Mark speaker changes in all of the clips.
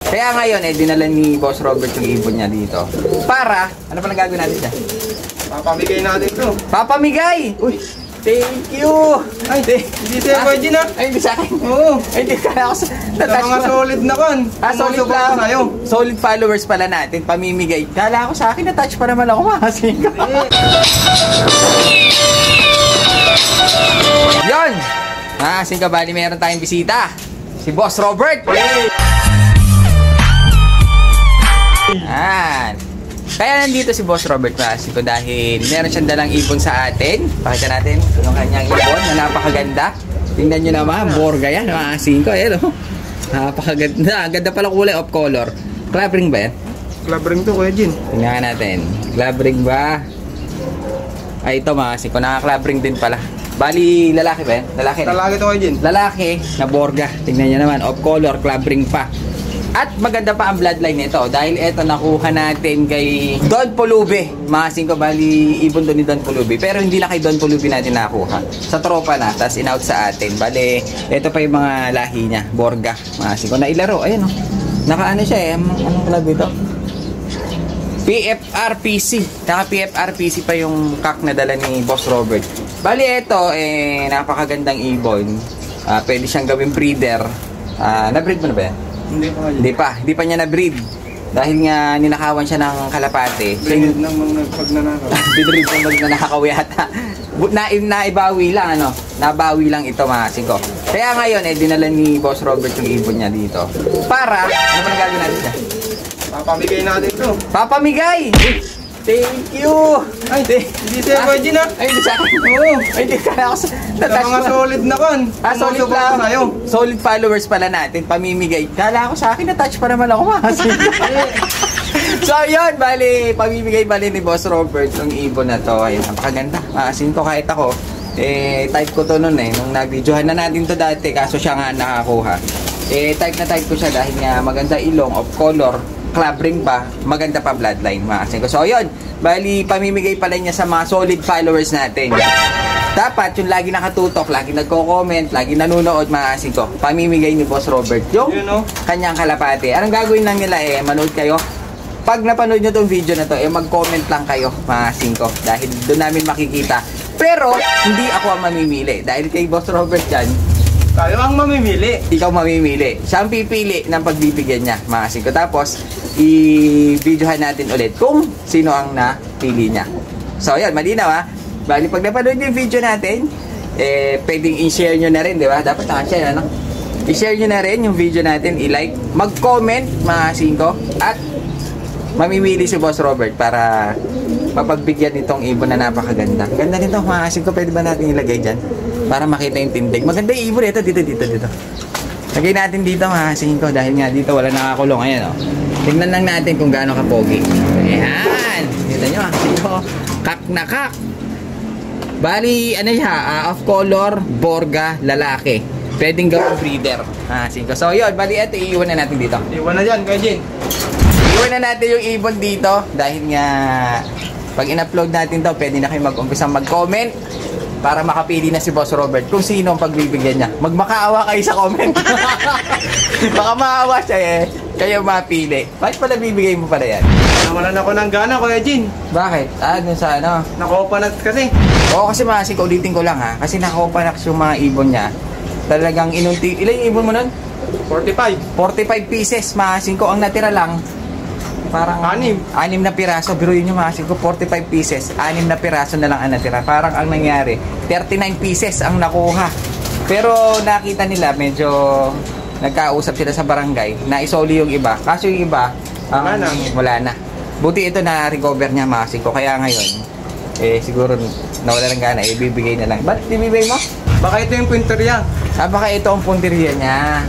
Speaker 1: Kaya ngayon, dinala ni Boss Robert yung ibon niya dito. Para, ano pa nagagawin natin dyan?
Speaker 2: Papamigay natin ito.
Speaker 1: Papamigay! Uy, thank you!
Speaker 2: Ay, hindi sa'yo pwede na.
Speaker 1: Ay, hindi sa akin.
Speaker 2: Oo.
Speaker 1: Ay, hindi ka ako sa...
Speaker 2: Mga solid na kon.
Speaker 1: Solid lang. Solid followers pala natin, pamimigay. Kala ko sa akin, na-touch pa naman ako, makasin ko. Yun! Makasin ka, bali meron tayong bisita. Si Boss Robert. Yan. Kaya nandito si Boss Robert kasi ko dahil meron siyang dalang ibon sa atin. Pakita natin yung kanyang ibon na napakaganda. Tingnan nyo naman, borga yan. Makasin ko, napakaganda. Ang ganda pala kulay of color. Club ring ba yan?
Speaker 2: Club ring to, Kuya Jin.
Speaker 1: Tingnan natin. Club ring ba? Ay, ito makasin ko. Naka-club ring din pala. Bali, lalaki ba yan? Lalaki na.
Speaker 2: Lalaki to, Kuya Jin.
Speaker 1: Lalaki na borga. Tingnan nyo naman, of color, club ring pa. At maganda pa ang bloodline nito dahil ito nakuha natin kay Don Pulubi. Makasin ko, bali ibon doon ni Don Pulubi. Pero hindi lang kay Don Pulubi natin nakuha. Sa tropa na, tapos in-out sa atin. Bali, ito pa yung mga lahi niya. Borga. Makasin ko, nailaro. Ayun o. Naka-ano siya anong club ito? PFRPC. Naka-PFRPC pa yung kak na dala ni Boss Robert. Bali, ito, napakagandang ibon. Pwede siyang gawing breeder. Na-breed mo na ba yan? Hindi pa niya na-breed. Dahil nga ninakawan siya ng kalapate.
Speaker 2: Breed ng mga pagnanakaw.
Speaker 1: Breed ng magnanakaw yata. Naibawi lang, nabawi lang ito, makasin ko. Kaya ngayon, dinala ni Boss Robert yung ibon niya dito. Para, ano pa nagagawin natin siya?
Speaker 2: Papamigay natin ito.
Speaker 1: Papamigay! Thank you!
Speaker 2: Ay, hindi sa'yo pwede na.
Speaker 1: Ay, hindi sa akin.
Speaker 2: Oo.
Speaker 1: Ay, hindi ka ako sa...
Speaker 2: Mga solid na kon.
Speaker 1: Solid lang. Solid followers pala natin, pamimigay. Kala ko sa akin, na-touch pa naman ako, makasin. So, yun, bali, pamimigay bali ni Boss Robert yung ibon na to. Ayun, napakaganda. Makasin ko kahit ako. Type ko to nun nung nag-videohan na natin to dati, kaso siya nga nakakuha. Type na type ko siya dahil nga maganda ilong, of color, club ring pa, maganda pa bloodline, makasin ko. So, yun, bali, pamimigay pala niya sa mga solid followers natin. Dapat, yung lagi nakatutok, lagi nagko-comment, lagi nanonood, makasin ko. Pamimigay ni Boss Robert yung kanyang kalapate. Anong gagawin lang nila manood kayo. Pag napanood nyo tong video na to, mag-comment lang kayo, makasin ko. Dahil doon namin makikita. Pero, hindi ako ang mamimili. Dahil kay Boss Robert yan,
Speaker 2: tayo ang mamimili.
Speaker 1: Ikaw mamimili. Siya ang pipili ng pagbibigyan niya, makasin ko. Tapos, i-videohan natin ulit kung sino ang napili niya. So, yan, malinaw ha. Bali, pag napanood yung video natin, pwedeng i-share nyo na rin, di ba? Dapat naka-share, I-share nyo na rin yung video natin, i-like, mag-comment, makasin ko, at mamimili si Boss Robert para mapagbigyan nitong ibon na napakaganda. Ganda nito, makasin ko. Pwede ba natin ilagay dyan? Para makita yung tindig. Maganda yung ibon ito. Dito. Lagay natin dito, makasin ko. Dahil nga dito wala nakakulong. Ayan, tingnan lang natin kung gaano kapogi. Ayan. Kita nyo, makasin ko. Kak na kak. Bali, ano siya? Of color, borga, lalaki. Pwedeng gawing breeder. Makasin ko. So, yun. Bali, ito, iiwan na natin dito.
Speaker 2: Iwan na dyan, Kuya Jin.
Speaker 1: Iwan na natin yung ibon dito. Dahil nga, pag in-upload natin to, pwede na kayo mag-umpisang mag-comment para makapili na si Boss Robert kung sino ang pagbibigyan niya. Magmakaawa kayo sa comment. Baka maawa siya kayo mapili. Bakit pala bibigay mo pala yan?
Speaker 2: Nawalan ako ng gana, Kuya Jin.
Speaker 1: Bakit? Dun sa ano?
Speaker 2: Nakopanat kasi.
Speaker 1: Oo, kasi makasin ko, ulitin ko lang Kasi nakopanat yung mga ibon niya. Talagang inunti. Ilan yung ibon mo nun?
Speaker 2: 45.
Speaker 1: 45 pieces, makasin ko. Ang natira lang, parang 6 na piraso. Biruin nyo, makasin ko, 45 pieces. 6 na piraso na lang ang natira. Parang ang nangyari, 39 pieces ang nakuha. Pero nakita nila, medyo nagkausap sila sa barangay na isoli yung iba. Kaso yung iba, wala na. Buti ito na-recover niya, makasin ko. Kaya ngayon, siguro nawala ng gana, ibibigay na lang. Ba't ibibigay mo?
Speaker 2: Baka ito yung punteriya.
Speaker 1: Baka ito ang punteriya niya.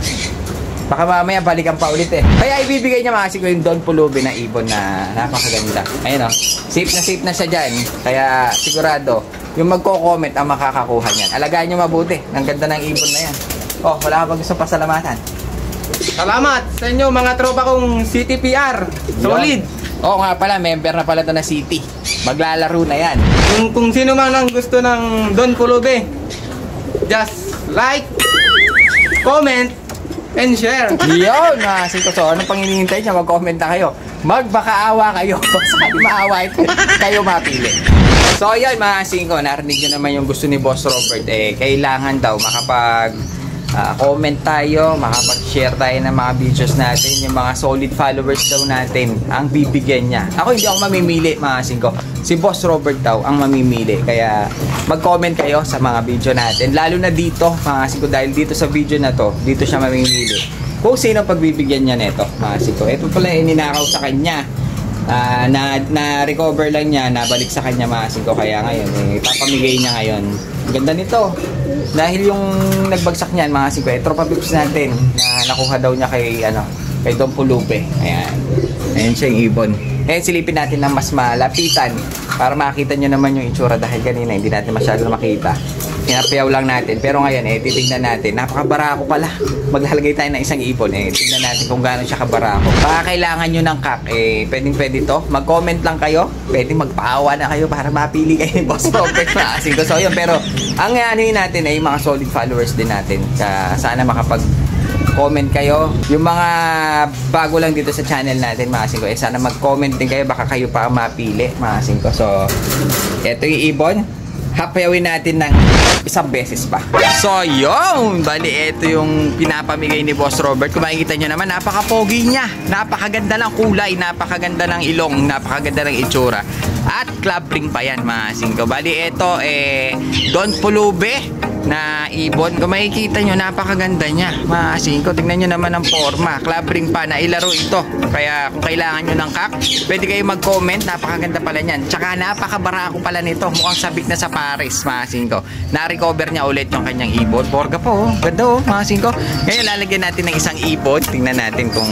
Speaker 1: Baka mamaya balikan pa ulit Kaya ibibigay niya makasin ko yung Don Pulubi na ibon na napakaganda. Ayun safe na siya dyan. Kaya sigurado, yung magko-comment ang makakakuha niyan. Alagaan niyo mabuti. Ang ganda ng ibon na yan. Wala ka ba gusto pasalamatan?
Speaker 2: Salamat sa inyo mga tropa kong CTPR. Solid.
Speaker 1: Nga pala, member na pala ito na City. Maglalaro na yan.
Speaker 2: Kung sino man ang gusto ng Don Pulubi, just like, comment, and share.
Speaker 1: Yun, mga singko. So, anong pang hinihintay niya? Mag-comment na kayo. Magbakaawa kayo. Saka di maawa kayo mapili. So, yun, mga singko. Narinig nyo naman yung gusto ni Boss Robert. Kailangan daw makapag comment tayo, makapag-share tayo ng mga videos natin. Yung mga solid followers daw natin ang bibigyan niya. Ako hindi ako mamimili, mga singko. Si Boss Robert daw ang mamimili. Kaya mag-comment kayo sa mga video natin. Lalo na dito, mga singko, dahil dito sa video na to, dito siya mamimili kung sino pagbibigyan niya nito, mga singko. Ito pala yung ninakaw sa kanya. Na-recover lang niya, nabalik sa kanya, mga singko. Kaya ngayon, papamigay niya ngayon. Ang ganda nito. Dahil yung nagbagsak niyan, mga singko, tropa pips natin na nakuha daw niya kay Don Pulupe. Ayan. Ayan siya yung ibon. Ngayon silipin natin ng mas malapitan para makita nyo naman yung itsura dahil kanina hindi natin masyado makita. Hinapayaw lang natin. Pero ngayon, titignan natin. Napakabarako pala. Maglalagay tayo ng isang ibon. Tignan natin kung gaano siya kabarako. Baka kailangan nyo ng kak. Pwede to. Mag-comment lang kayo. Pwede magpaawa na kayo para mapili kayo ni Boss Robert. So, yun. Pero, ang anuhin natin ay mga solid followers din natin. Sana makapag-comment kayo. Yung mga bago lang dito sa channel natin, mga singko, sana mag-comment din kayo. Baka kayo pa mapili, mga singko. So, eto yung ibon. Hapayawin natin ng isang beses pa. So, yun! Bali, ito yung pinapamigay ni Boss Robert. Kung makikita nyo naman, napaka-pogi niya. Napakaganda ng kulay, napakaganda ng ilong, napakaganda ng itsura. At club ring pa yan, mga singko. Bali, ito, Don Pulupe na ibon. Kung makikita nyo, napakaganda niya, mga singko. Tingnan nyo naman ang forma. Club ring pa, nailaro ito. Kaya kung kailangan nyo ng kak, pwede kayo mag-comment. Napakaganda pala niyan. Tsaka napakabarako pala nito. Mukhang sabik na sa Paris, mga singko. Na-recover niya ulit yung kanyang ibon. Borga po, ganda mga singko. Ngayon, lalagyan natin ng isang ibon. Tingnan natin kung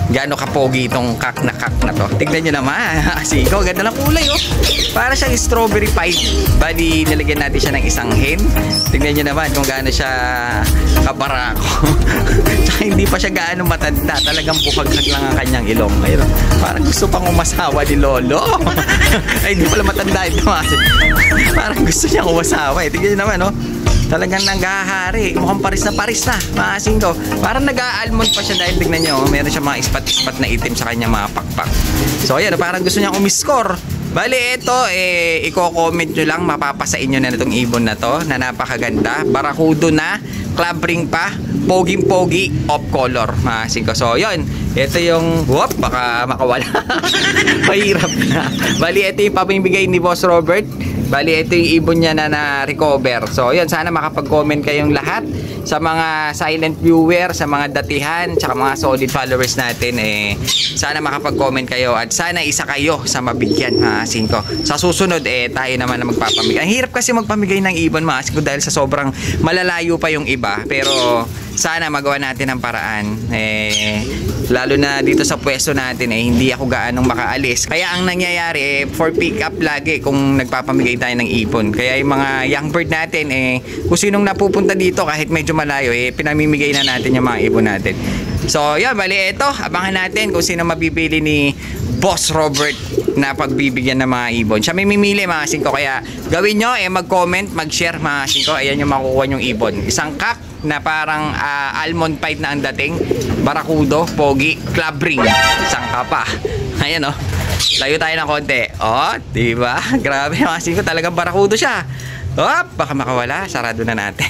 Speaker 1: gaano kapogi itong kak na to. Tignan nyo naman, singko. Ganda ng kulay, oh. Para siyang strawberry pie. Bali, nalagyan natin siya ng isang hen. Tignan nyo naman kung gaano siya kabarako. Tsaka hindi pa siya gaano matanda. Talagang bukagkag lang ang kanyang ilong. Ayun, parang gusto pang umasawa ni Lolo. Ay, hindi pala matanda ito. Parang gusto niyang umasawa. Tignan nyo naman, oh. Talagang nanggahari. Mukhang Paris na mga singko. Parang nag-aalmond pa siya dahil tignan nyo, meron siya mga ispat-ispat na itim sa kanya mga pakpak. So ayan, parang gusto niyang umiscore. Bali, ito, i-comment nyo lang, mapapasain nyo na itong ibon na to, na napakaganda. Barakudo na, club ring pa, poging-pogi, off color, mga singko. So, yun, ito yung, whoop, baka makawala. Mahirap na. Bali, ito yung papamigay ni Boss Robert. Bali, ito yung ibon niya na na-recover. So, yun, sana makapag-comment kayong lahat sa mga silent viewer, sa mga datihan, tsaka mga solid followers natin. Sana makapag-comment kayo at sana isa kayo sa mabigyan, mga singko. Sa susunod, tayo naman na magpapamigay. Ang hirap kasi magpamigay ng ibon, mga singko, dahil sa sobrang malalayo pa yung iba. Pero, sana magawa natin ang paraan. Lalo na dito sa pwesto natin, hindi ako gaanong makaalis. Kaya ang nangyayari, for pick up lagi kung nagpapamigay tayo ng ibon. Kaya yung mga young bird natin, kung sinong napupunta dito kahit medyo malayo, pinamimigay na natin yung mga ibon natin. So, yan, bali ito. Abangan natin kung sino mabibili ni Boss Robert na pagbibigyan ng mga ibon. Siya may mimili, mga singko. Kaya gawin nyo, mag-comment, mag-share, mga singko. Ayan yung makukuha yung ibon. Isang kak na parang almond pipe na ang dating. Barakudo, pogi, club ring. Isang kapa. Ayan, oh. Layo tayo ng konti. Oh, diba? Grabe, mga singko. Talagang barakudo siya. Oh, baka makawala. Sarado na natin.